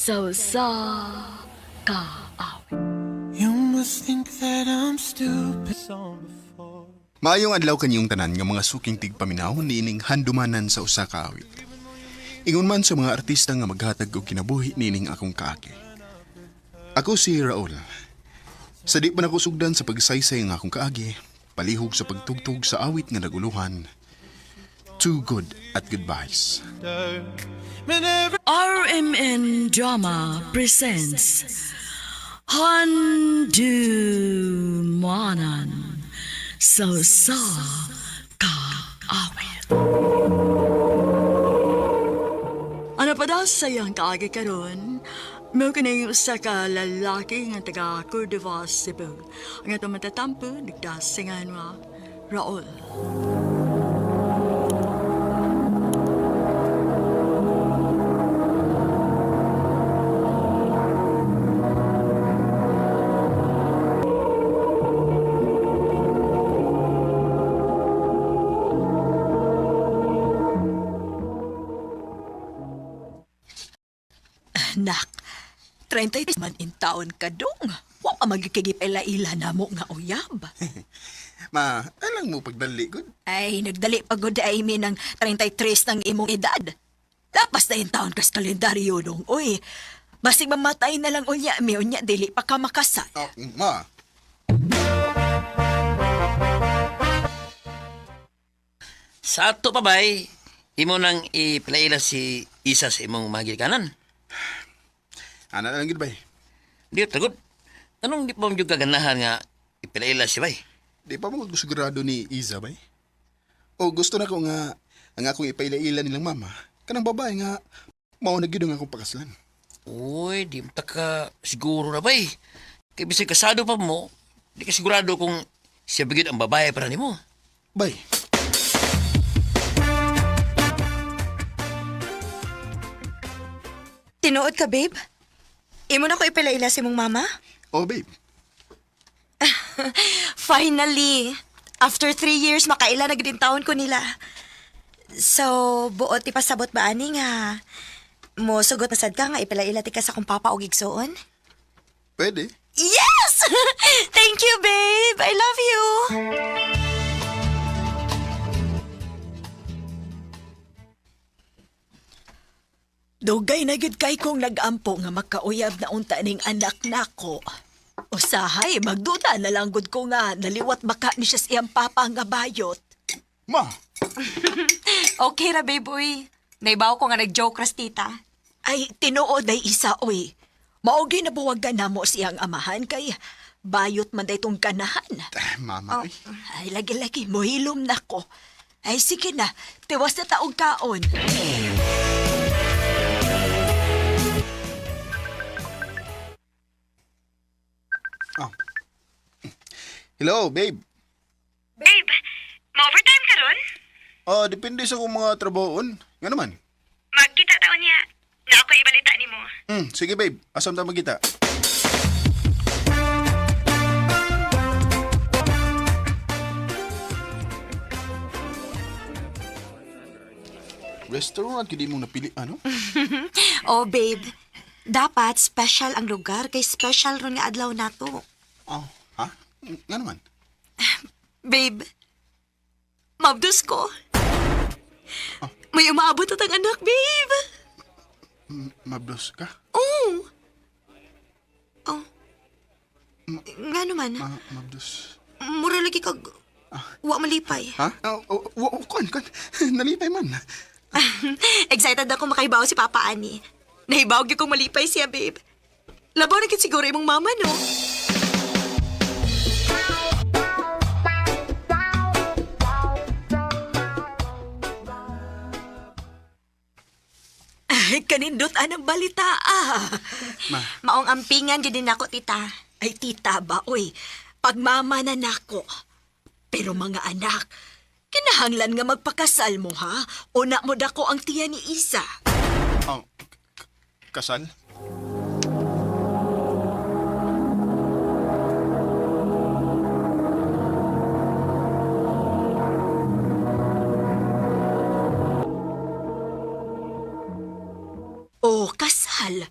sa kaawit. You must think that I'm stupid. Maayong adlaw kanyong tanan nga mga suking tigpaminaw nining handumanan sa usa ka awit. Ingon man sa mga artista nga maghatag og kinabuhi nining akong kaagi. Ako si Raul. Sa di pa nakusugdan sa pagsaysay nga akong kaagi, palihog sa pagtugtog sa awit nga naguluhan. Too Good at Goodbyes. RMN Drama presents Handumanan sa kaawit. Ano pa daw sayang kaagi karon? Mo kining usa ka lalaki nga taga Cordova, Cebu. Ang atong matatampo nagdasingan wa Raul. Nak, 30 man in taon ka dong. Wa ka magkikigip-ila na mo nga uyab. Ma, alang mo pagdali gud. Ay, nagdali pagod ay mi ng 33 ng imong edad. Lapas na in taon kas kalendaryo dong. Uy, basig mamatay na lang unya mi unya dili pa ka makasal. Oh, ma. Sa ato pa bay, imo nang iplaila si Isa sa imong magikanan. Ana lang gid bay. Di tagod. Anong di pa mo kaganahan nga iplaila si bay? Di pa mo sigurado ni Iza bay. O gusto na ko nga ang akong ipailaila nilang mama. Kanang babae nga mao na gyud ang akong pakaslan. Uy, di mo ka siguro na bay. Kaya bisig kasado pa mo, di ka sigurado kung siya bigid ang babae para nimo. Bay. Tinuod ka, babe? Imo na ko ipilaila si mong mama? Oh, babe. Finally! After 3 years, makaila na gid taon ko nila. So, buot ipasabot ba ani nga mo sugot masad ka nga ipilaila ti ka sa kong papa og igsuon? Pwede. Yes! Thank you, babe! I love you! Dugay na gid kay kong nag-ampo nga makauyab na unta ning anak nako. Usahay, magduda na lang gud ko nga naliwat baka ni siya siyang papa nga bayot. Ma. Okay ra, babe, uy. Naibaw ko nga nag-joke ras tita. Ay, tinuod ay isa, oy. Maogi na buwagan na mo siyang amahan kay bayot man day tong kanahan. Mama. Ay, lagi-lagi, mohilom na ko. Ay, sige na, tiwas na taong kaon. Hello, babe. Babe, ma-overtime ka ron? Depende sa kong mga trabahoon. Nga naman. Magkita taon niya. Nga ako ibalita ni mo. Sige, babe. Asam ta magkita. Restaurant, hindi mong napili, ano? Oh, babe. Dapat special ang lugar kay special ron nga adlaw nato. Oh, ha? Nga naman. Babe, mabdos ko. May umaabot at ang anak, babe. Mablos ka? Oh. Oh. Nga naman. Mablos. Mura lagi kag... Wa malipay. Ha? Kan. Nalipay man. Excited ako makaibaw si Papa Ani. Nahibaw gyud kong malipay siya, babe. Labaw na gid siguro imong mama, no? Ay, kanindot anang balita, Maong ampingan gyud din ako, tita. Ay, tita ba, oy. Pagmama na nako. Pero mga anak, kinahanglan nga magpakasal mo, ha? Una mo dako ang tiya ni Isa. Oh, kasal? O kasal.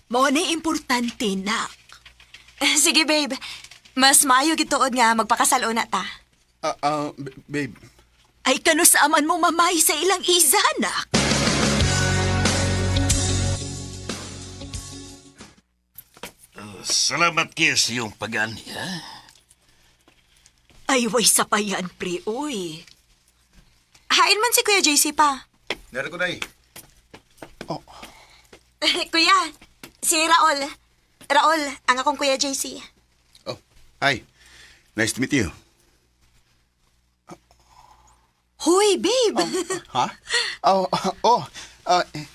Mao na importante, nak. Sige, babe. Mas maayo gituod nga magpakasal una ta. Babe. Ay kano sa aman mo mamay sa ilang isa, nak. Salamat kayo sa iyong pag-ani, ha? Ay way sa payan, pre, uy. Hain man si Kuya JC pa. Nara ko na eh. Kuya, si Raul. Raul, ang akong Kuya JC. Oh, hi. Nice to meet you. Hoy, babe. Ha?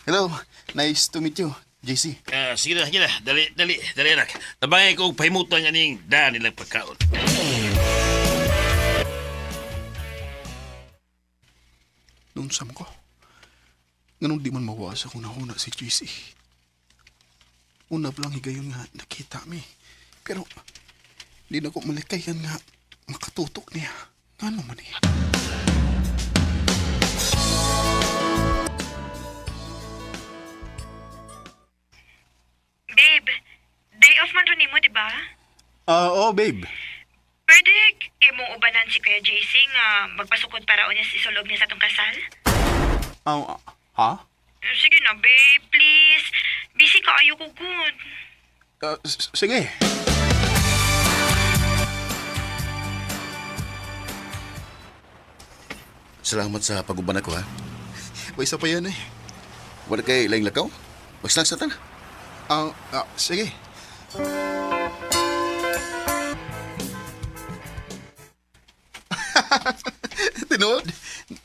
Hello. Nice to meet you, JC. Sige na. Dali, anak. Tabangay ko pahimutan nga ning daan nilang pagkaon. Noon sam ko. Ganun di man mawasa kung nahuna si JC. Una lang higayon nga nakita mi. Pero di na ko malikayan nga makatutok niya. Nga naman eh. Babe, day off man rin mo, di ba? Babe. Pwede imong ubanan si Kuya JC nga magpasukod para unya si sulog niya sa tong kasal? Ha? Sige na, babe, please. Busy ka, ayo ko good. Sige. Salamat sa pag-uban ako, ha? May isa pa yan eh. Wala kay laing lakaw? Bagslag sa tan. Sige. Tinood?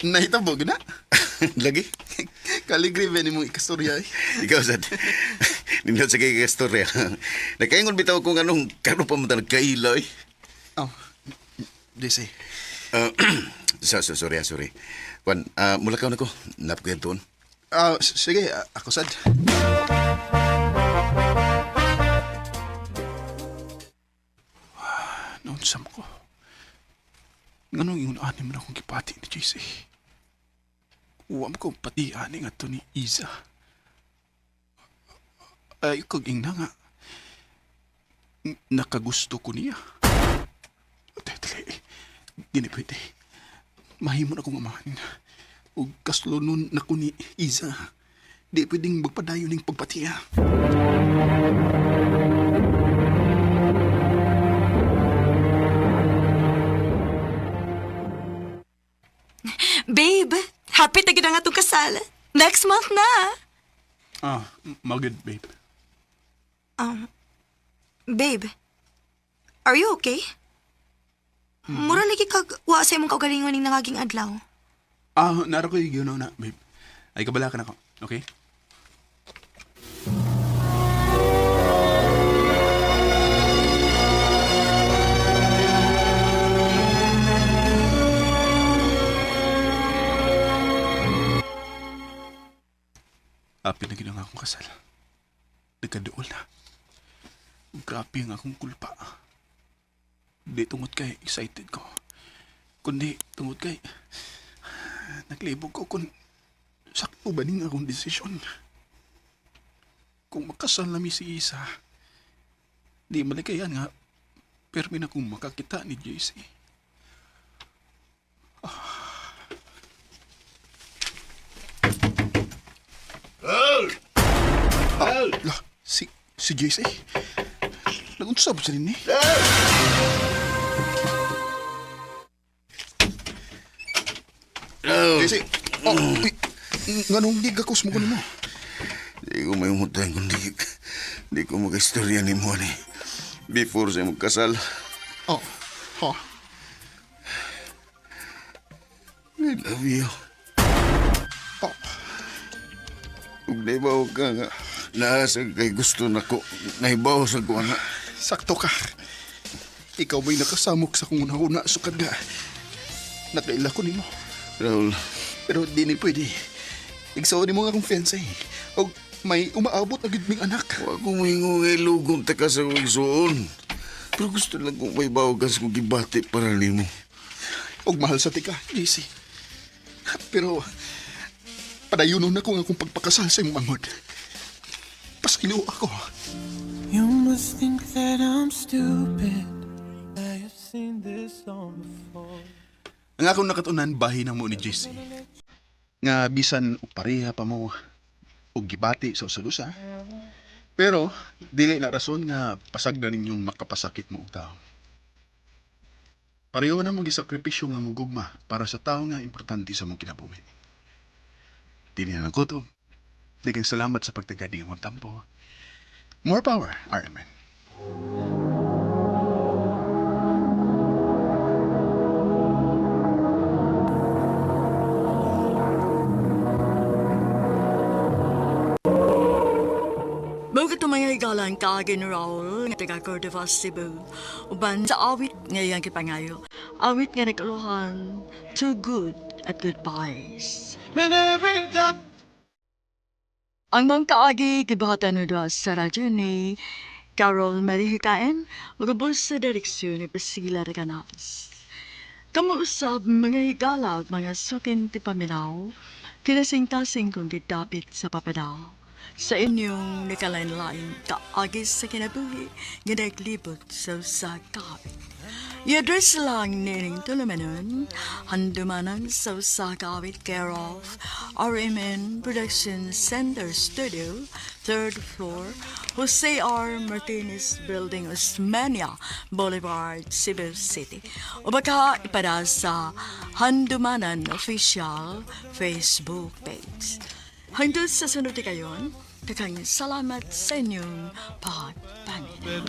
Nahitabog na? Lagi? Kaligribe ni mo ikastorya eh. Ikaw, Sad. Nindot sa kay kastorya. Nakaingon bitaw kung anong kano pa mo nagkaila, eh. JC. Sorry. Juan, mulakaw na ko. Napakuyan tuon. Sige, ako sad. Noon sam ko. Nganong ingon ani man akong gipati ni JC. Uwam ko pati ani nga to ni Iza. Ay kog ingna nga. Nakagusto ko niya. Dali. Dini pwede. Mahimo na akong amahanin. O kaslunon na ko ni Iza. Di pwedeng magpadayo ning pagpatiya. Babe, happy na gid nga tong kasal. Next month na. Magod, babe. Babe, are you okay? Mura lagi kag wa sa imong kaugalingon ning nangaging adlaw. Naro ko yung na, babe. Ay, kabala ka na ko. Okay? Pinagin ang akong kasal. Nagkadool na. Grabe ang akong kulpa. Di tungod kay excited ko. Kundi tungod kay naglibog ko kung sakto ba ning akong desisyon. Kung makasal nami si Isa, di malikayan nga, permi na kung makakita ni JC. Si JC? Nagunsa ba sa rin eh? JC, nganong di gakos mo ko mo? Di ko may umutang kung di ko mag-istorya ni mo ni. Before sa magkasal. Ha? I love you. Oh. Kung naibaw ka nga, naasag kay gusto na ko, naibaw sa ko nga. Sakto ka. Ikaw ba'y nakasamok sa kung una-una sukad nga. Nakaila ko nimo. Raul, Pero di ni pwede. Igsaw ni mo nga akong fiancé. O may umaabot na gidming anak. wag ko mahingungay lugong ta ka sa igsoon. Pero gusto lang kong may bawagas kong gibati para nimo. Og mahal sa tika, JC. Pero, padayunon na ko nga akong pagpakasal sa imong angod. Paskinuwa ako. You must think that I'm stupid. I have seen this song before. Ang akong nakatunan bahin na mo ni JC. Nga bisan og pareha pa mo og gibati sa usa. Pero dili na rason nga pasagdan ninyong makapasakit mo og tao. Pareho na mo gisakripisyo nga mugugma para sa tao nga importante sa mong kinabuhi. Dili na nakutob. Daghang salamat sa pagtagadi ng tampo. More power, Iron Man. Bago ito mga higalan ka, Raul, nga taga Cordova, Cebu. Uban sa awit ngayang kipangayo. Awit nga nagkaluhan, too good at goodbyes. Ang mga kaagi, kibahatan na sa radyo ni Carol Marihikain, magabos sa direksyon ni Priscilla Reganas. Kamuusap mga higala at mga sukin ti paminaw, kinasing-tasing kong didapit sa papadaw. Sa inyong nakalain-lain kaagis sa kinabuhi, nga naglibot sa kawit. I-address lang nining tulumanon, handumanan sa kawit care of RMN Production Center Studio, 3rd floor, Jose R. Martinez Building, Osmeña Boulevard, Cebu City. O baka ipada sa Handumanan Official Facebook page. Hanggang sa sunod kayon, kakang salamat sa inyong pagpangin.